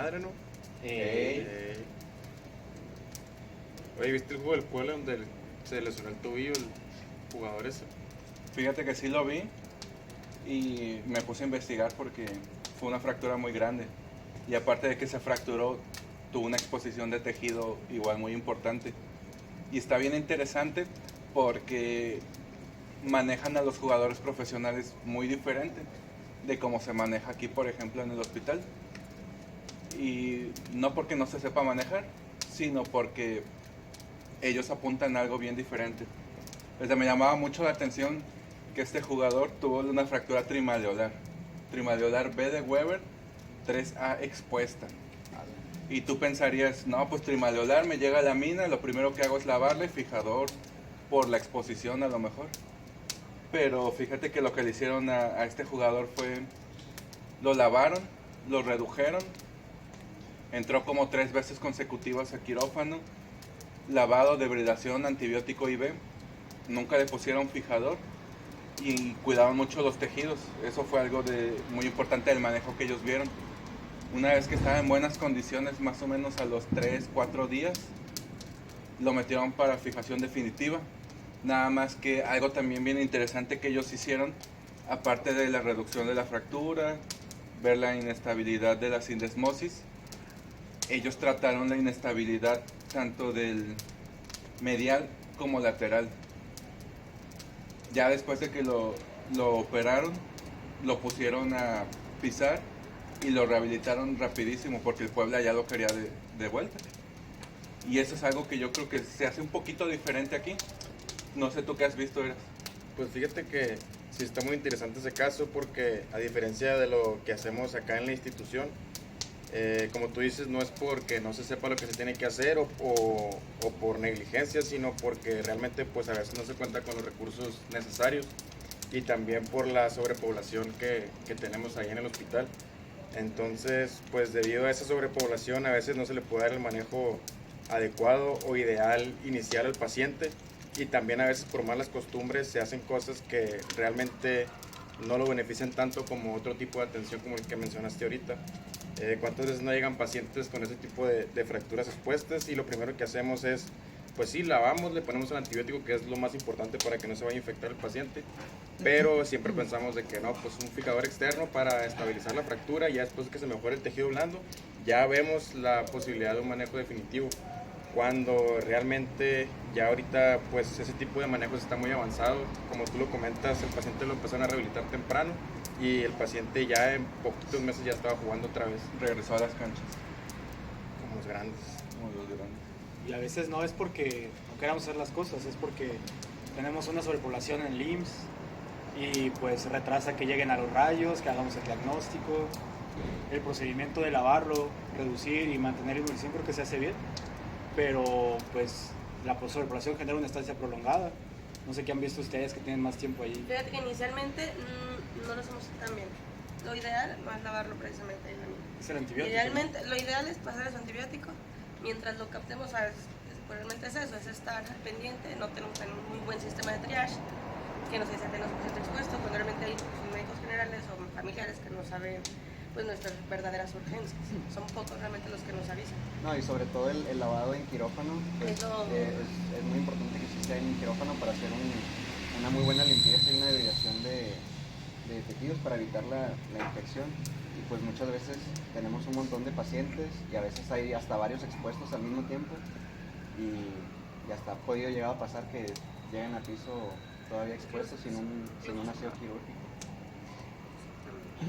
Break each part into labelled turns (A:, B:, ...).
A: madre, ¿no?
B: Ey.
A: Oye, ¿viste el juego del Puebla donde se lesionó el tobillo el jugador ese?
B: Fíjate que sí lo vi y me puse a investigar porque fue una fractura muy grande. Y aparte de que se fracturó, tuvo una exposición de tejido igual muy importante. Y está bien interesante porque manejan a los jugadores profesionales muy diferente de cómo se maneja aquí, por ejemplo, en el hospital. Y no porque no se sepa manejar, sino porque ellos apuntan a algo bien diferente. Desde me llamaba mucho la atención que este jugador tuvo una fractura trimaleolar B de Weber, 3A expuesta. Y tú pensarías, no, pues trimaleolar, me llega a la mina, lo primero que hago es lavarle fijador por la exposición a lo mejor. Pero fíjate que lo que le hicieron a este jugador fue, lo lavaron, lo redujeron, entró como 3 veces consecutivas a quirófano, lavado, debridación, antibiótico IV, nunca le pusieron fijador y cuidaban mucho los tejidos. Eso fue algo muy importante del manejo que ellos vieron. Una vez que estaba en buenas condiciones, más o menos a los 3, 4 días, lo metieron para fijación definitiva. Nada más que algo también bien interesante que ellos hicieron, aparte de la reducción de la fractura, ver la inestabilidad de la sindesmosis, ellos trataron la inestabilidad tanto del medial como lateral. Ya después de que lo operaron, lo pusieron a pisar y lo rehabilitaron rapidísimo porque el Puebla ya lo quería de vuelta. Y eso es algo que yo creo que se hace un poquito diferente aquí. No sé tú qué has visto, Eras.
A: Pues fíjate que sí está muy interesante ese caso porque a diferencia de lo que hacemos acá en la institución, como tú dices, no es porque no se sepa lo que se tiene que hacer o por negligencia, sino porque realmente pues a veces no se cuenta con los recursos necesarios y también por la sobrepoblación que tenemos ahí en el hospital. Entonces, pues debido a esa sobrepoblación a veces no se le puede dar el manejo adecuado o ideal inicial al paciente y también a veces por malas costumbres se hacen cosas que realmente no lo benefician tanto como otro tipo de atención como el que mencionaste ahorita. ¿Cuántas veces no llegan pacientes con ese tipo de fracturas expuestas y lo primero que hacemos es, pues sí, lavamos, le ponemos el antibiótico que es lo más importante para que no se vaya a infectar el paciente, pero siempre pensamos de que no, pues un fijador externo para estabilizar la fractura y ya después que se mejore el tejido blando, ya vemos la posibilidad de un manejo definitivo. Cuando realmente ya ahorita pues ese tipo de manejos está muy avanzado, como tú lo comentas, el paciente lo empezaron a rehabilitar temprano y el paciente ya en poquitos meses ya estaba jugando otra vez
B: Regresó a las canchas.
A: como los grandes.
B: Como los grandes.
C: Y a veces no es porque no queramos hacer las cosas, es porque tenemos una sobrepoblación en el IMSS y pues retrasa que lleguen a los rayos, que hagamos el diagnóstico, el procedimiento de lavarlo, reducir y mantener inmunización creo que se hace bien, pero pues la sobrepoblación genera una estancia prolongada. No sé qué han visto ustedes que tienen más tiempo ahí.
D: Fíjate que inicialmente no lo hacemos tan bien. Lo ideal no es lavarlo precisamente en la mina.
C: Es el antibiótico.
D: Idealmente, lo ideal es pasar el antibiótico mientras lo captemos. Realmente es eso, es estar pendiente. No tenemos un muy buen sistema de triage que nos dice tenemos paciente expuesto, cuando realmente hay médicos generales o familiares que no saben pues nuestras verdaderas urgencias. Son pocos realmente los que nos avisan.
E: No, y sobre todo el lavado en quirófano, pues, es muy importante que sí sea en quirófano para hacer una muy buena limpieza y una debridación de tejidos para evitar la infección. Y pues muchas veces tenemos un montón de pacientes y a veces hay hasta varios expuestos al mismo tiempo y hasta ha podido llegar a pasar que lleguen a piso todavía expuestos sin un aseo quirúrgico.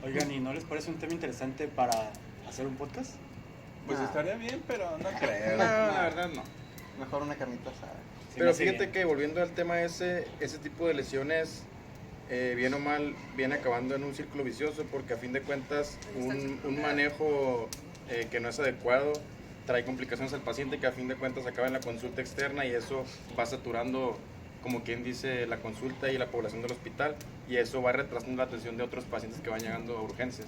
C: Oigan, ¿y no les parece un tema interesante para hacer un podcast?
B: Pues
E: Nah.
B: estaría bien, pero no creo.
A: No, la verdad no.
E: Mejor una carnita asada.
C: Sí,
A: Pero
C: me hace
A: fíjate
C: bien.
A: que volviendo al tema ese tipo de lesiones, bien o mal, viene acabando en un círculo vicioso porque a fin de cuentas un manejo que no es adecuado trae complicaciones al paciente que a fin de cuentas acaba en la consulta externa y eso va saturando, como quien dice, la consulta y la población del hospital y eso va retrasando la atención de otros pacientes que van llegando a urgencias.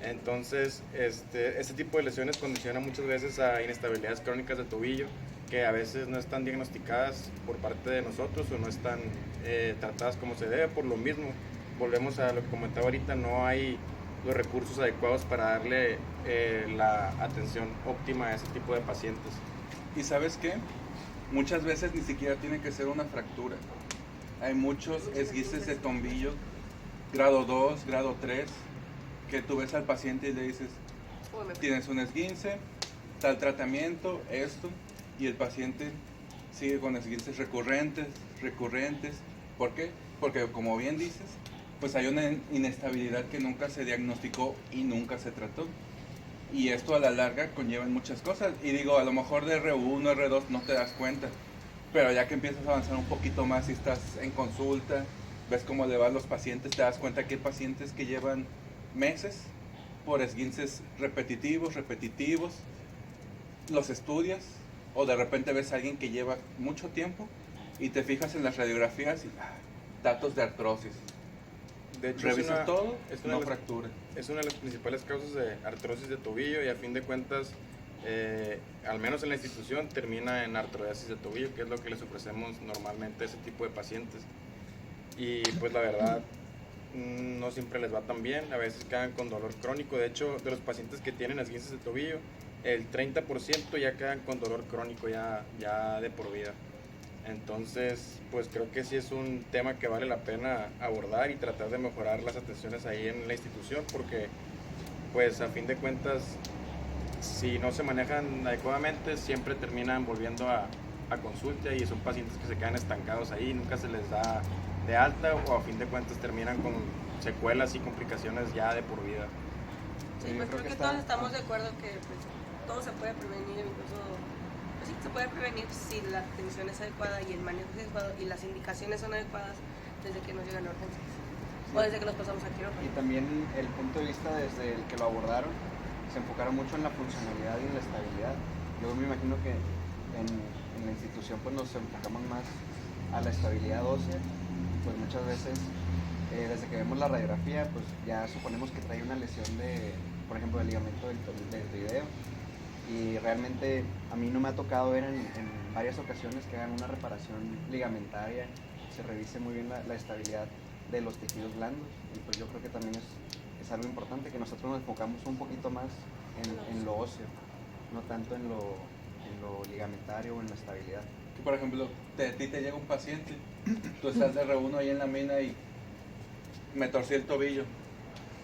A: Entonces, este tipo de lesiones condiciona muchas veces a inestabilidades crónicas de tobillo que a veces no están diagnosticadas por parte de nosotros o no están tratadas como se debe por lo mismo. Volvemos a lo que comentaba ahorita, no hay los recursos adecuados para darle la atención óptima a ese tipo de pacientes.
B: ¿Y sabes qué? Muchas veces ni siquiera tiene que ser una fractura. Hay muchos esguinces de tobillo, grado 2, grado 3, que tú ves al paciente y le dices, tienes un esguince, tal tratamiento, esto, y el paciente sigue con esguinces recurrentes. ¿Por qué? Porque como bien dices, pues hay una inestabilidad que nunca se diagnosticó y nunca se trató. Y esto a la larga conlleva muchas cosas. Y digo, a lo mejor de R1, R2 no te das cuenta, pero ya que empiezas a avanzar un poquito más y estás en consulta, ves cómo le van los pacientes, te das cuenta que hay pacientes que llevan meses por esguinces repetitivos, los estudias, o de repente ves a alguien que lleva mucho tiempo y te fijas en las radiografías y datos de artrosis.
A: De hecho,
B: Revisas todo, no fractura.
A: Es una de las principales causas de artrosis de tobillo y a fin de cuentas, al menos en la institución, termina en artrosis de tobillo, que es lo que les ofrecemos normalmente a ese tipo de pacientes. Y pues la verdad, no siempre les va tan bien, a veces quedan con dolor crónico. De hecho, de los pacientes que tienen esguinces de tobillo, el 30% ya quedan con dolor crónico ya de por vida. Entonces, pues creo que sí es un tema que vale la pena abordar y tratar de mejorar las atenciones ahí en la institución, porque pues a fin de cuentas, si no se manejan adecuadamente, siempre terminan volviendo a consulta y son pacientes que se quedan estancados ahí, nunca se les da de alta o a fin de cuentas terminan con secuelas y complicaciones ya de por vida.
D: Sí, pues creo que todos estamos de acuerdo que pues, todo se puede prevenir, incluso pues sí, se puede prevenir si la atención es adecuada y el manejo es adecuado y las indicaciones son adecuadas desde que nos llegan a urgencias o desde que nos pasamos a quirófano.
E: Y también el punto de vista desde el que lo abordaron, se enfocaron mucho en la funcionalidad y en la estabilidad. Yo me imagino que en la institución pues nos enfocamos más a la estabilidad ósea, pues muchas veces desde que vemos la radiografía pues ya suponemos que trae una lesión de, por ejemplo, del ligamento del pterideo, y realmente a mí no me ha tocado ver en varias ocasiones que hagan una reparación ligamentaria, se revise muy bien la estabilidad de los tejidos blandos, y pues yo creo que también es algo importante que nosotros nos enfocamos un poquito más en lo óseo, no tanto en lo ligamentario o en la estabilidad.
B: Que por ejemplo, a ti te llega un paciente, tú estás de R1 ahí en la mina y me torcí el tobillo,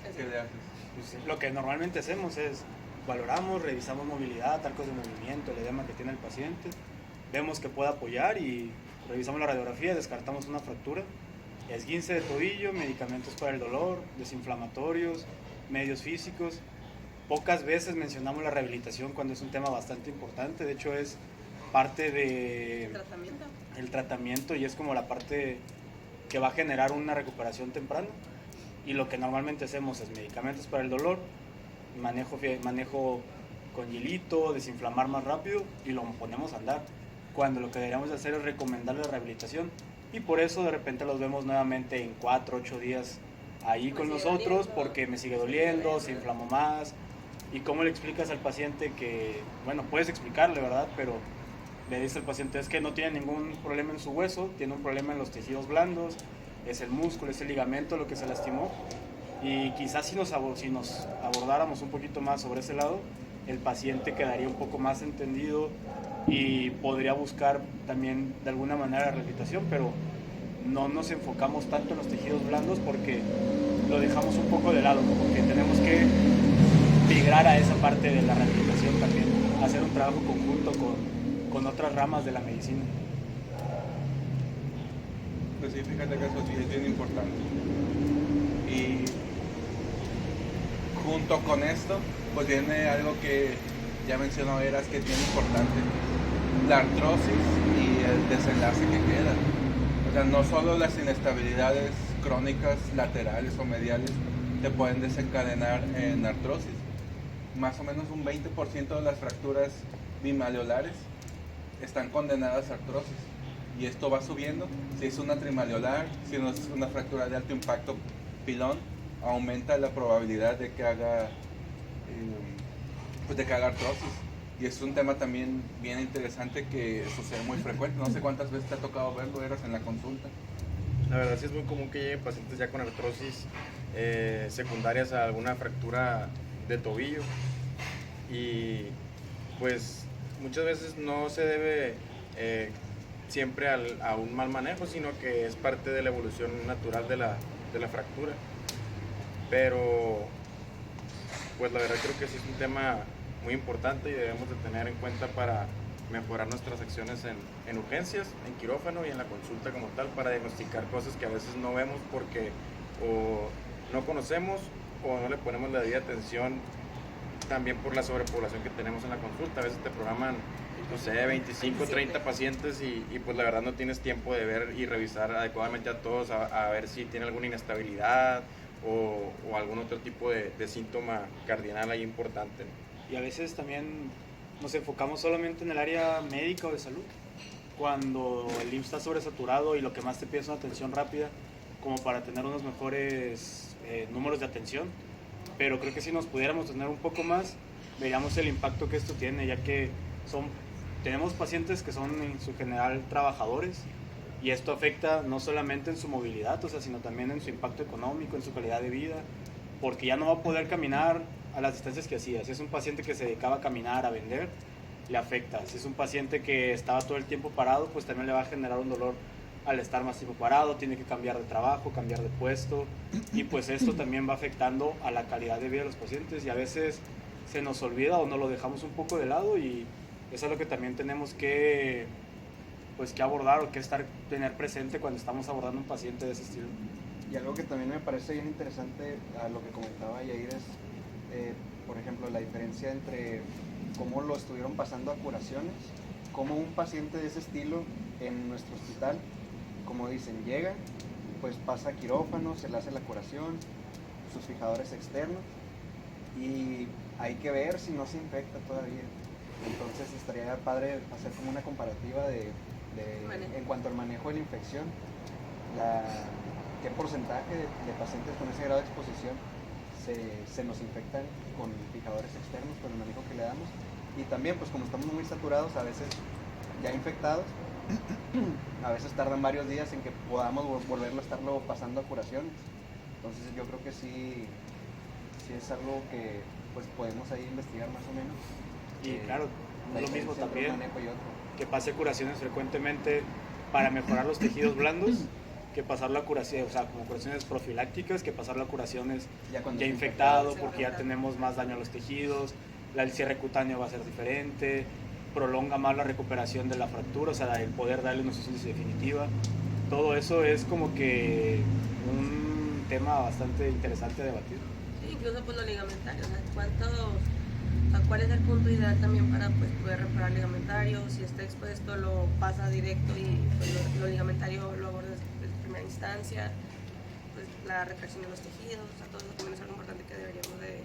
B: ¿qué le haces?
C: Pues, lo que normalmente hacemos es valoramos, revisamos movilidad, arcos de movimiento, el edema que tiene el paciente, vemos que puede apoyar y revisamos la radiografía, descartamos una fractura, esguince de tobillo, medicamentos para el dolor, desinflamatorios, medios físicos. Pocas veces mencionamos la rehabilitación cuando es un tema bastante importante, de hecho es parte del tratamiento y es como la parte que va a generar una recuperación temprana. Y lo que normalmente hacemos es medicamentos para el dolor, manejo con hielito, desinflamar más rápido y lo ponemos a andar, cuando lo que deberíamos de hacer es recomendarle la rehabilitación, y por eso de repente los vemos nuevamente en 4 o 8 días ahí con nosotros porque me sigue doliendo, se inflamó más. ¿Y cómo le explicas al paciente que, bueno, puedes explicarle, ¿verdad? Pero le dice al paciente es que no tiene ningún problema en su hueso, tiene un problema en los tejidos blandos, es el músculo, es el ligamento lo que se lastimó, y quizás si nos abordáramos un poquito más sobre ese lado, el paciente quedaría un poco más entendido y podría buscar también de alguna manera la rehabilitación, pero no nos enfocamos tanto en los tejidos blandos porque lo dejamos un poco de lado, porque tenemos que migrar a esa parte de la rehabilitación también, hacer un trabajo conjunto con otras ramas de la medicina.
B: Pues sí, fíjate que eso sí es bien importante. Y junto con esto, pues viene algo que ya mencionó Eras, que es bien importante, la artrosis y el desenlace que queda. O sea, no solo las inestabilidades crónicas laterales o mediales te pueden desencadenar en artrosis. Más o menos un 20% de las fracturas bimalleolares están condenadas a artrosis. Y esto va subiendo. Si es una trimalleolar, si no es una fractura de alto impacto pilón, aumenta la probabilidad de que haga artrosis. Y es un tema también bien interesante que sucede muy frecuente. No sé cuántas veces te ha tocado verlo, Eras, en la consulta.
A: La verdad sí es muy común que lleguen pacientes ya con artrosis secundarias a alguna fractura de tobillo, y pues muchas veces no se debe siempre a un mal manejo, sino que es parte de la evolución natural de la fractura. Pero pues la verdad creo que sí es un tema muy importante y debemos de tener en cuenta para mejorar nuestras acciones en urgencias, en quirófano y en la consulta como tal, para diagnosticar cosas que a veces no vemos porque o no conocemos o no le ponemos la debida atención, también por la sobrepoblación que tenemos en la consulta. A veces te programan, no sé, 25, 30 pacientes y pues la verdad no tienes tiempo de ver y revisar adecuadamente a todos, a ver si tiene alguna inestabilidad o algún otro tipo de síntoma cardinal ahí importante.
C: Y a veces también nos enfocamos solamente en el área médica o de salud, cuando el IMSS está sobresaturado y lo que más te pide es una atención rápida, como para tener unos mejores números de atención. Pero creo que si nos pudiéramos tener un poco más, veríamos el impacto que esto tiene, ya que tenemos pacientes que son en su general trabajadores, y esto afecta no solamente en su movilidad, o sea, sino también en su impacto económico, en su calidad de vida, porque ya no va a poder caminar a las distancias que hacía. Si es un paciente que se dedicaba a caminar, a vender, le afecta. Si es un paciente que estaba todo el tiempo parado, pues también le va a generar un dolor al estar más tiempo parado, tiene que cambiar de trabajo, cambiar de puesto, y pues esto también va afectando a la calidad de vida de los pacientes, y a veces se nos olvida o no lo dejamos un poco de lado, y eso es lo que también tenemos que abordar o que tener presente cuando estamos abordando un paciente de ese estilo.
E: Y algo que también me parece bien interesante a lo que comentaba Yair es, por ejemplo, la diferencia entre cómo lo estuvieron pasando a curaciones, cómo un paciente de ese estilo en nuestro hospital, como dicen, llega, pues pasa a quirófano, se le hace la curación, sus fijadores externos, y hay que ver si no se infecta todavía. Entonces estaría padre hacer como una comparativa en cuanto al manejo de la infección, qué porcentaje de pacientes con ese grado de exposición se nos infectan con fijadores externos, con el manejo que le damos. Y también, pues como estamos muy saturados, a veces ya infectados, a veces tardan varios días en que podamos volverlo a estarlo pasando a curaciones. Entonces yo creo que sí es algo que pues podemos ahí investigar más o menos.
C: Y claro, no es lo mismo también
E: un manejo y otro.
C: Que pase curaciones frecuentemente para mejorar los tejidos blandos, que pasar la curación, o sea, como curaciones profilácticas, que pasar la curaciones ya infectado, porque ya tenemos más daño a los tejidos, el cierre cutáneo va a ser diferente, prolonga más la recuperación de la fractura, o sea, el poder darle una solución definitiva. Todo eso es como que un tema bastante interesante a debatir.
D: Sí, incluso pues lo ligamentario, o sea, ¿cuál es el punto ideal también para pues, poder reparar ligamentario? Si está expuesto, lo pasa directo y pues, lo ligamentario lo aborda en primera instancia, pues la retracción de los tejidos, o sea, todo eso también es algo importante que deberíamos de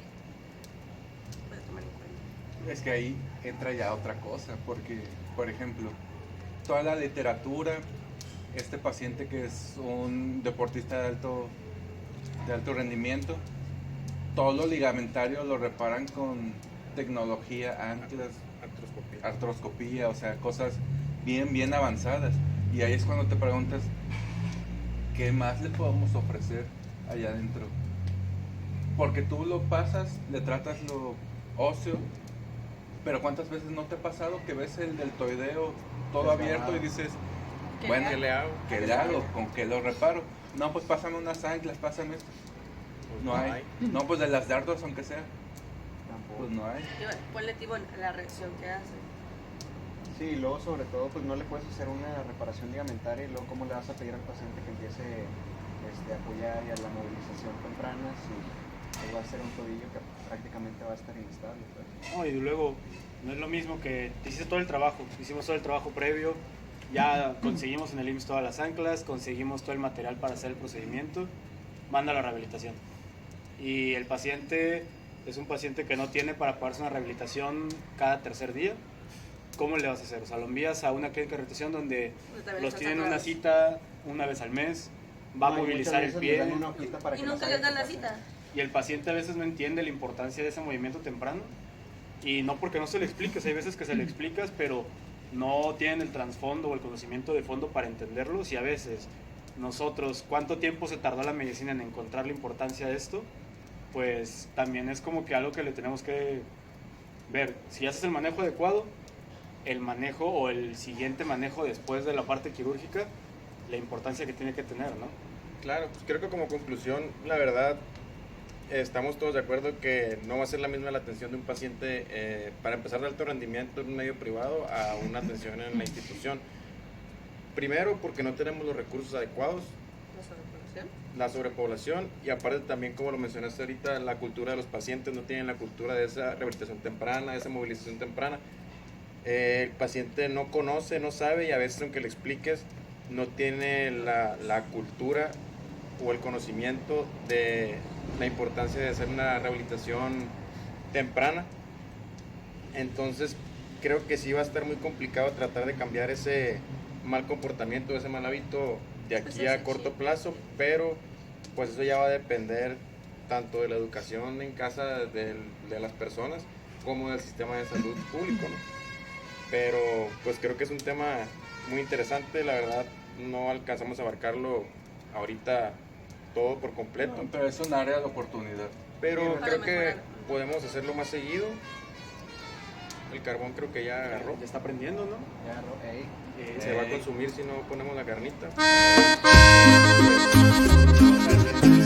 D: tomar en cuenta.
B: Es que ahí entra ya otra cosa, porque, por ejemplo, toda la literatura, este paciente que es un deportista de alto rendimiento, todo lo ligamentario lo reparan con tecnología, anclas, artroscopía, o sea, cosas bien avanzadas. Y ahí es cuando te preguntas, ¿qué más le podemos ofrecer allá adentro? Porque tú lo pasas, le tratas lo óseo, pero ¿cuántas veces no te ha pasado que ves el deltoideo todo abierto y dices, bueno, ¿qué le hago? ¿Con qué lo reparo? No, pues pásame unas anclas, pásame esto.
A: Pues
B: no hay. No, pues de las dardos, aunque sea. Pues no hay.
D: Y bueno, ponle tipo la reacción que hace.
E: Sí, y luego sobre todo pues no le puedes hacer una reparación ligamentaria y luego cómo le vas a pedir al paciente que empiece a apoyar y a la movilización temprana si pues, va a ser un tobillo que prácticamente va a estar inestable. Pues.
C: No, y luego no es lo mismo que te hiciste todo el trabajo, hicimos todo el trabajo previo, ya conseguimos en el IMSS todas las anclas, conseguimos todo el material para hacer el procedimiento, manda a la rehabilitación. Y el paciente es un paciente que no tiene para pagarse una rehabilitación cada tercer día. ¿Cómo le vas a hacer? O sea, lo envías a una clínica de rehabilitación donde los tienen una cita una vez al mes, va a movilizar el pie.
D: Y nunca les dan la cita.
C: Y el paciente a veces no entiende la importancia de ese movimiento temprano. Y no porque no se le expliques, hay veces que se le explicas, pero no tienen el trasfondo o el conocimiento de fondo para entenderlos. Y a veces nosotros, ¿cuánto tiempo se tardó la medicina en encontrar la importancia de esto? Pues también es como que algo que le tenemos que ver. Si haces el manejo adecuado, el manejo o el siguiente manejo después de la parte quirúrgica, la importancia que tiene que tener, ¿no?
A: Claro, pues creo que como conclusión, la verdad, estamos todos de acuerdo que no va a ser la misma la atención de un paciente, para empezar, de alto rendimiento en un medio privado a una atención en la institución. Primero, porque no tenemos los recursos adecuados, la sobrepoblación, y aparte también, como lo mencionaste ahorita, la cultura de los pacientes, no tienen la cultura de esa rehabilitación temprana, de esa movilización temprana. El paciente no conoce, no sabe, y a veces aunque le expliques, no tiene la cultura o el conocimiento de la importancia de hacer una rehabilitación temprana. Entonces creo que sí va a estar muy complicado tratar de cambiar ese mal comportamiento, ese mal hábito de aquí a corto plazo, pero pues eso ya va a depender tanto de la educación en casa de las personas como del sistema de salud público, ¿no? Pero pues creo que es un tema muy interesante, la verdad no alcanzamos a abarcarlo ahorita todo por completo.
B: No, pero es un área de oportunidad.
A: Pero
D: Para
A: creo que
D: mejorar.
A: podemos hacerlo más seguido. El carbón creo que ya agarró.
C: Ya está aprendiendo, ¿no?
E: Ya, ey.
A: Se va a consumir si no ponemos la carnita.
C: Pues,